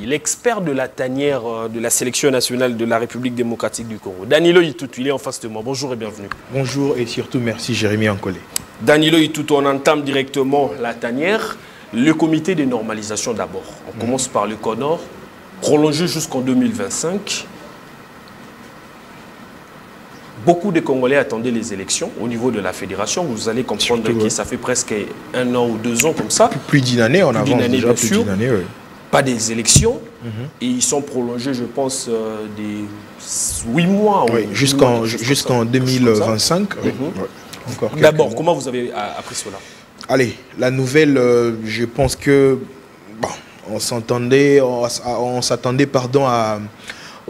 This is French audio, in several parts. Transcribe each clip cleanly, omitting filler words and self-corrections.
L'expert de la tanière de la sélection nationale de la République démocratique du Congo. Danilo Itutu, il est en face de moi. Bonjour et bienvenue. Bonjour et surtout merci Jérémy Ancolé. Danilo Itutu, on entame directement la tanière. Le comité de normalisation d'abord. On commence par le CONOR, prolongé jusqu'en 2025. Beaucoup de Congolais attendaient les élections au niveau de la fédération. Vous allez comprendre que ça fait presque 1 an ou 2 ans comme ça. Plus d'une année, on avance déjà plus d'une année. Oui. Pas des élections. Et ils sont prolongés, je pense, des 8 mois. Oui, jusqu'en 2025. Oui. D'abord, comment vous avez appris cela? Allez, la nouvelle, je pense que bon, on s'attendait aux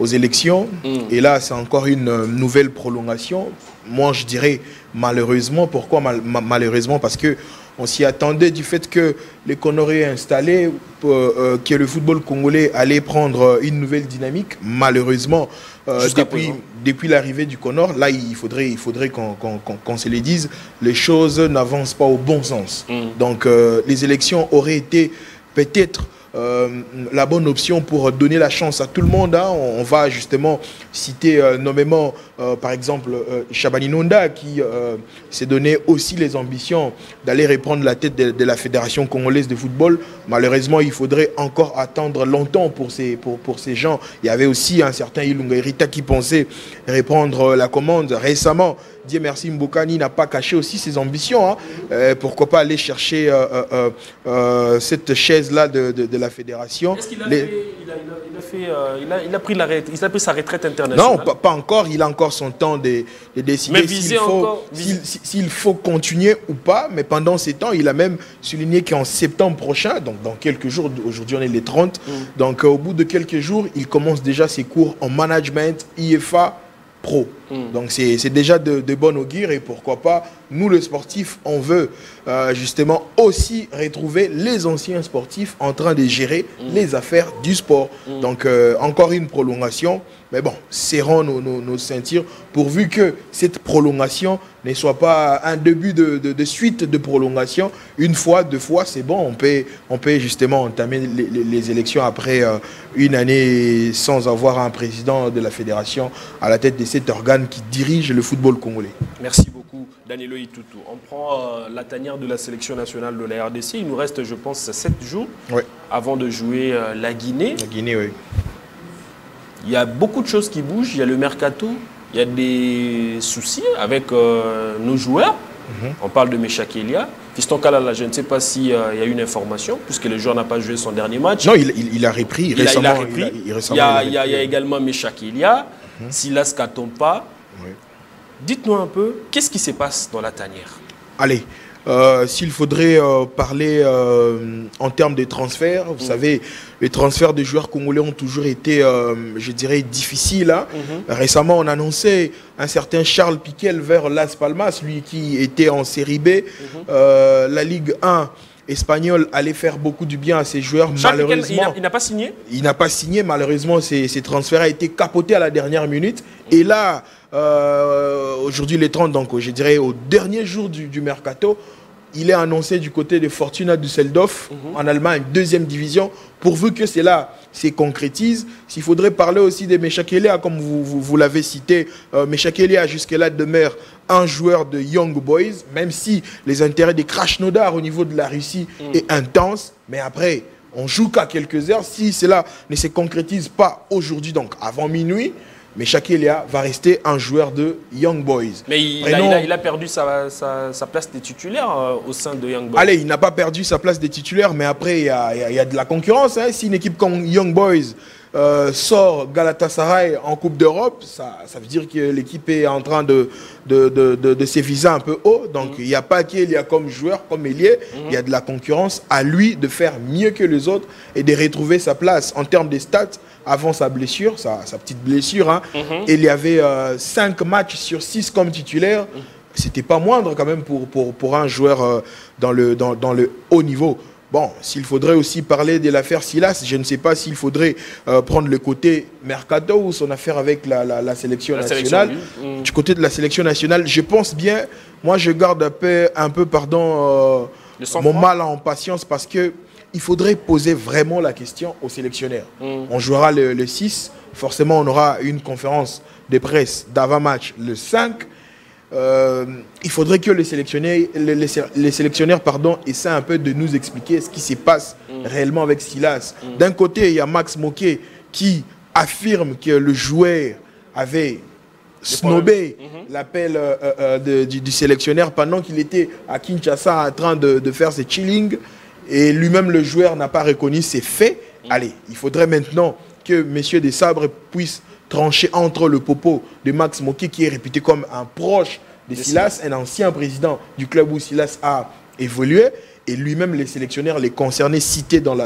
élections. Et là, c'est encore une nouvelle prolongation. Moi, je dirais malheureusement. Pourquoi malheureusement? Parce que on s'y attendait du fait que les Comoriens installés, que le football congolais allait prendre une nouvelle dynamique. Malheureusement, depuis l'arrivée du Conor, là, il faudrait qu'on se les dise, les choses n'avancent pas au bon sens. Donc, les élections auraient été peut-être la bonne option pour donner la chance à tout le monde. Hein. On va justement citer nommément, par exemple, Chabani Nonda qui s'est donné aussi les ambitions d'aller reprendre la tête de la Fédération congolaise de football. Malheureusement, il faudrait encore attendre longtemps pour ces gens. Il y avait aussi un certain Ilunga Erita qui pensait reprendre la commande récemment. Dieu merci, Mbokani n'a pas caché aussi ses ambitions. Hein. Pourquoi pas aller chercher cette chaise-là de la fédération. Est-ce qu'il a pris sa retraite internationale? Non, pas encore. Il a encore son temps de décider s'il faut continuer ou pas. Mais pendant ces temps, il a même souligné qu'en septembre prochain, donc dans quelques jours, aujourd'hui on est les 30, donc au bout de quelques jours, il commence déjà ses cours en management, IFA, Pro. Donc c'est déjà de bon augure et pourquoi pas, nous les sportifs, on veut justement aussi retrouver les anciens sportifs en train de gérer les affaires du sport. Donc encore une prolongation, mais bon, serrons nos ceintures pourvu que cette prolongation ne soit pas un début de suite de prolongation. Une fois, 2 fois, c'est bon, on peut justement entamer les élections après une année sans avoir un président de la fédération à la tête de cet organe qui dirige le football congolais. Merci beaucoup, Danilo Itutu. On prend la tanière de la sélection nationale de la RDC. Il nous reste, je pense, 7 jours avant de jouer la Guinée. La Guinée, oui. Il y a beaucoup de choses qui bougent. Il y a le mercato. Il y a des soucis avec nos joueurs. On parle de Meshak Elia. Fiston Kalala, je ne sais pas s'il y a une information, puisque le joueur n'a pas joué son dernier match. Non, il a repris récemment. Il y a également Meshak Elia, Silas Katompa. Dites-nous un peu, qu'est-ce qui se passe dans la tanière? Allez, s'il faudrait parler en termes de transferts, vous savez, les transferts de joueurs congolais ont toujours été, je dirais, difficiles. Hein. Récemment, on annonçait un certain Charles Piquel vers Las Palmas, lui qui était en série B. La Ligue 1 espagnole allait faire beaucoup du bien à ces joueurs. Malheureusement, il n'a pas signé. Il n'a pas signé. Malheureusement, ces transferts ont été capotés à la dernière minute. Et là, aujourd'hui les 30, donc je dirais au dernier jour du mercato, il est annoncé du côté de Fortuna Düsseldorf en Allemagne, 2e division, pourvu que cela se concrétise. S'il faudrait parler aussi de Meshak Elia, comme vous l'avez cité, Meshak Elia jusque-là demeure un joueur de Young Boys, même si les intérêts des Krasnodar au niveau de la Russie est intense, mais après, on joue qu'à quelques heures. Si cela ne se concrétise pas aujourd'hui, donc avant minuit, Meshak Elia va rester un joueur de Young Boys. Mais il a perdu sa place de titulaire au sein de Young Boys. Allez, il n'a pas perdu sa place de titulaire, mais après, il y a de la concurrence. Hein. Si une équipe comme Young Boys sort Galatasaray en Coupe d'Europe, ça veut dire que l'équipe est en train de se viser un peu haut. Donc, il n'y a pas qu'Elia comme joueur, comme ailier. Il y a de la concurrence. À lui de faire mieux que les autres et de retrouver sa place en termes de stats. Avant sa blessure, sa petite blessure, hein, il y avait 5 matchs sur 6 comme titulaire. C'était pas moindre quand même pour un joueur dans le haut niveau. Bon, s'il faudrait aussi parler de l'affaire Silas, je ne sais pas s'il faudrait prendre le côté mercato ou son affaire avec la sélection nationale. Du côté de la sélection nationale, je pense bien, moi je garde un peu mon mal en patience parce que il faudrait poser vraiment la question aux sélectionneurs. On jouera le 6, forcément on aura une conférence de presse d'avant-match le 5. Il faudrait que les sélectionneurs essaient un peu de nous expliquer ce qui se passe réellement avec Silas. D'un côté, il y a Max Moquet qui affirme que le joueur avait snobé l'appel du sélectionneur pendant qu'il était à Kinshasa en train de faire ses chillings, et lui-même le joueur n'a pas reconnu ses faits. Allez, il faudrait maintenant que M. Desabre puisse trancher entre le popo de Max Moquet, qui est réputé comme un proche de Silas, un ancien président du club où Silas a évolué, et lui-même les sélectionneurs, les concernés cités dans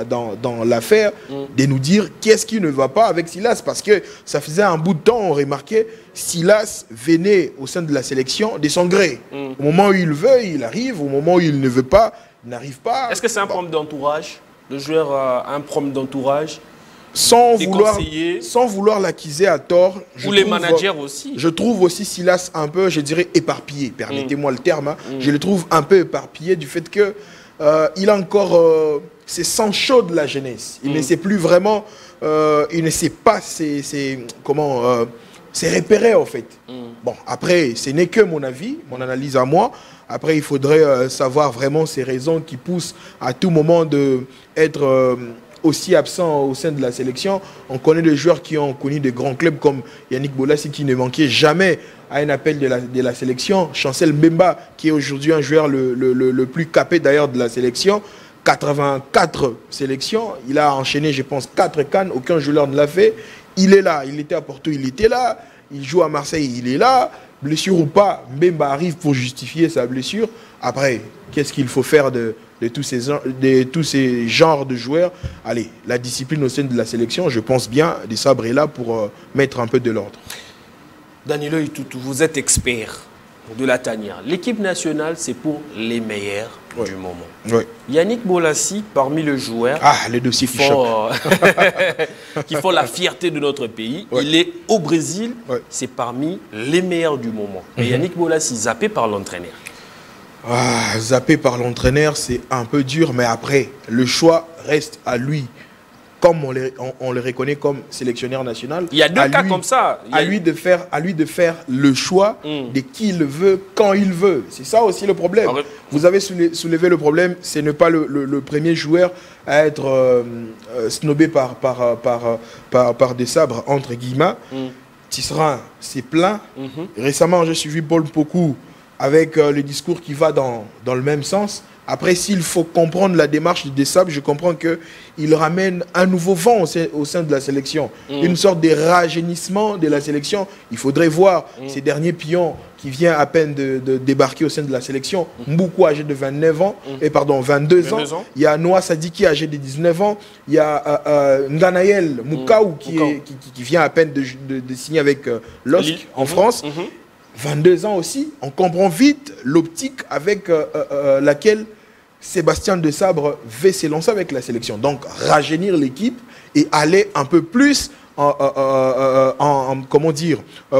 l'affaire, de nous dire qu'est-ce qui ne va pas avec Silas, parce que ça faisait un bout de temps, on remarquait, Silas venait au sein de la sélection de son gré. Au moment où il veut, il arrive, au moment où il ne veut pas, il n'arrive pas. Est-ce que c'est un problème d'entourage? Le joueur a un problème d'entourage? Sans vouloir l'accuser à tort. Ou les managers aussi. Je trouve aussi Silas un peu, je dirais, éparpillé. Permettez-moi le terme. Hein. Je le trouve un peu éparpillé du fait que il a encore ses sangs chauds de la jeunesse. Il ne sait plus vraiment, il ne sait pas ses repérer en fait. Bon, après, ce n'est que mon avis, mon analyse à moi. Après, il faudrait savoir vraiment ces raisons qui poussent à tout moment d'être aussi absent au sein de la sélection. On connaît des joueurs qui ont connu de grands clubs comme Yannick Bolassi, qui ne manquait jamais à un appel de la sélection. Chancel Mbemba, qui est aujourd'hui un joueur le plus capé d'ailleurs de la sélection. 84 sélections. Il a enchaîné, je pense, 4 cannes. Aucun joueur ne l'a fait. Il est là. Il était à Porto, il était là. Il joue à Marseille, il est là. Blessure ou pas, Mbemba arrive pour justifier sa blessure. Après, qu'est-ce qu'il faut faire de tous ces genres de joueurs? Allez, la discipline au sein de la sélection, je pense bien, Desabre est là pour mettre un peu de l'ordre. Danilo Itutu, vous êtes expert de la tanière. L'équipe nationale, c'est pour les meilleurs du moment. Oui. Yannick Bolassi, parmi les joueurs les dossiers qui font la fierté de notre pays, il est au Brésil, c'est parmi les meilleurs du moment. Et Yannick Bolassi, zappé par l'entraîneur. Zappé par l'entraîneur, c'est un peu dur, mais après, le choix reste à lui. Comme on le reconnaît comme sélectionneur national. Il y a deux cas comme ça. À lui de faire le choix de qui il veut, quand il veut. C'est ça aussi le problème. Vous avez soulevé le problème, ce n'est pas le premier joueur à être snobé par Desabre, entre guillemets. Tisserand s'est plaint. Récemment, j'ai suivi Paul Pokou avec le discours qui va dans le même sens. Après, s'il faut comprendre la démarche de Desabre, je comprends qu'il ramène un nouveau vent au sein de la sélection. Une sorte de rajeunissement de la sélection. Il faudrait voir ces derniers pions qui viennent à peine de débarquer au sein de la sélection. Mboukou âgé de 22 ans. Il y a Noah Sadiki âgé de 19 ans. Il y a Nganaël Moukaou qui vient à peine de signer avec LOSC en France. 22 ans aussi. On comprend vite l'optique avec laquelle Sébastien Desabre veut s'élancer avec la sélection. Donc, rajeunir l'équipe et aller un peu plus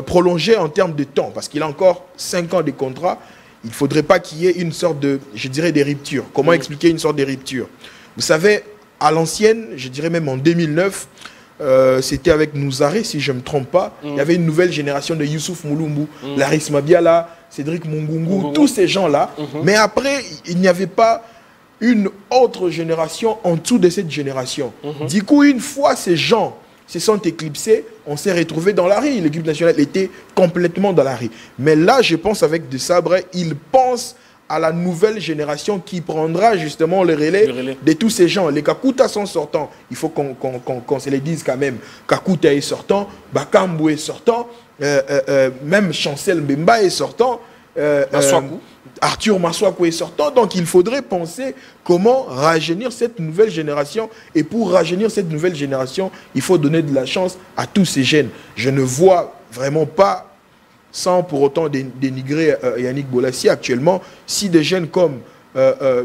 prolonger en termes de temps. Parce qu'il a encore 5 ans de contrat. Il ne faudrait pas qu'il y ait une sorte de, je dirais, des ruptures. Comment expliquer une sorte de rupture? Vous savez, à l'ancienne, je dirais même en 2009, c'était avec Nouzaré, si je ne me trompe pas. Il y avait une nouvelle génération de Youssouf Moulumbu, Laris Mabiala, Cédric Mungungu, tous ces gens-là. Mais après, il n'y avait pas une autre génération en dessous de cette génération. Du coup, une fois ces gens se sont éclipsés, on s'est retrouvés dans la rue. L'équipe nationale était complètement dans la rue. Mais là, je pense avec Desabre, il pense à la nouvelle génération qui prendra justement le relais de tous ces gens. Les Kakuta sont sortants. Il faut qu'on se les dise quand même. Kakuta est sortant, Bakambu est sortant, même Chancel Mbemba est sortant, Arthur Maswaku est sortant. Donc il faudrait penser comment rajeunir cette nouvelle génération. Et pour rajeunir cette nouvelle génération, il faut donner de la chance à tous ces jeunes. Je ne vois vraiment pas, sans pour autant dénigrer Yannick Bolassi actuellement, si des jeunes comme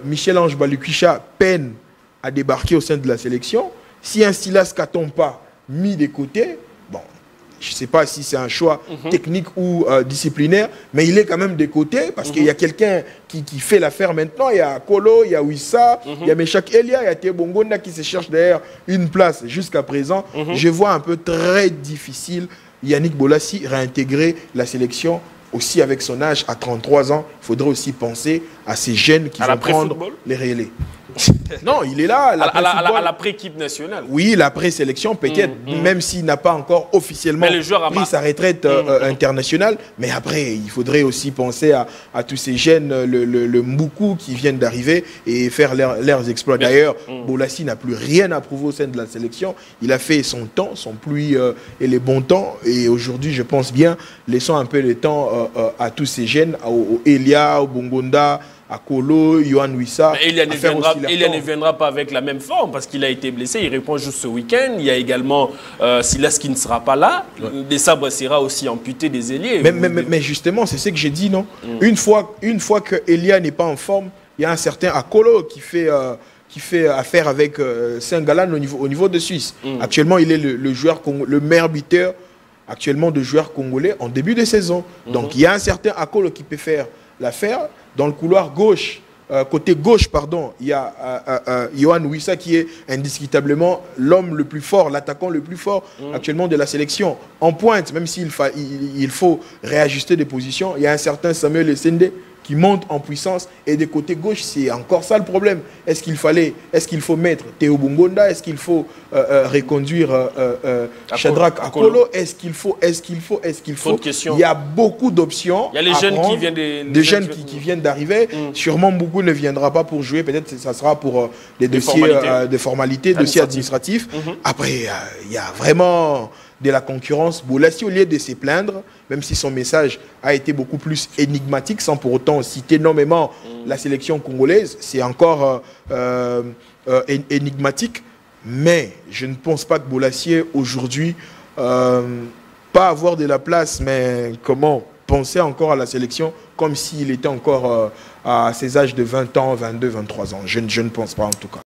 Michel-Ange Balukicha peinent à débarquer au sein de la sélection, si un Silas Katompa mis de côté, bon, Je ne sais pas si c'est un choix technique ou disciplinaire, mais il est quand même de côté parce qu'il y a quelqu'un qui fait l'affaire maintenant. Il y a Kolo, il y a Wissa, il y a Meshak Elia, il y a Tebongonda qui se cherche derrière une place jusqu'à présent. Je vois un peu très difficile Yannick Bolassi réintégrer la sélection. Aussi avec son âge, à 33 ans, il faudrait aussi penser à ces jeunes qui vont prendre les relais. Non, il est là. À l'après-équipe nationale. Oui, l'après-sélection, peut-être, même s'il n'a pas encore officiellement pris sa retraite internationale. Mais après, il faudrait aussi penser à tous ces jeunes, le Mboukou qui viennent d'arriver et faire leurs exploits. D'ailleurs, Bolassi n'a plus rien à prouver au sein de la sélection. Il a fait son temps, son pluie et les bons temps. Et aujourd'hui, je pense bien, laissons un peu le temps à tous ces jeunes, au Elia, au Bongonda, à Kolo, Yohan Wissa. Elia ne viendra pas avec la même forme parce qu'il a été blessé. Il répond juste ce week-end. Il y a également Silas qui ne sera pas là. Des Sabres sera aussi amputé des ailiers. Mais justement, c'est ce que j'ai dit, non? Une fois que Elia n'est pas en forme, il y a un certain Akolo qui fait affaire avec Saint-Galan au niveau de Suisse. Actuellement, il est le meilleur buteur actuellement de joueurs congolais en début de saison. Donc, il y a un certain Akolo qui peut faire l'affaire. Dans le couloir gauche, côté gauche, pardon, il y a Yohan Wissa qui est indiscutablement l'homme le plus fort, l'attaquant le plus fort actuellement de la sélection. En pointe, même s'il faut réajuster des positions, il y a un certain Samuel Essende qui monte en puissance. Et de côté gauche, c'est encore ça le problème. Est-ce qu'il faut mettre Théo Bongonda? Est-ce qu'il faut reconduire Shadrack Akolo? Est-ce qu'il faut Il y a beaucoup d'options. Il y a les jeunes qui viennent des jeunes qui viennent d'arriver. Sûrement, beaucoup ne viendra pas pour jouer. Peut-être que ça sera pour des dossiers de formalités, dossiers administratifs. Après, il y a vraiment de la concurrence. Bolassi, au lieu de se plaindre, même si son message a été beaucoup plus énigmatique, sans pour autant citer nommément la sélection congolaise, c'est encore énigmatique. Mais je ne pense pas que Bolassi, aujourd'hui, pas avoir de la place, mais comment penser encore à la sélection comme s'il était encore à ses âges de 20 ans, 22, 23 ans. Je ne pense pas en tout cas.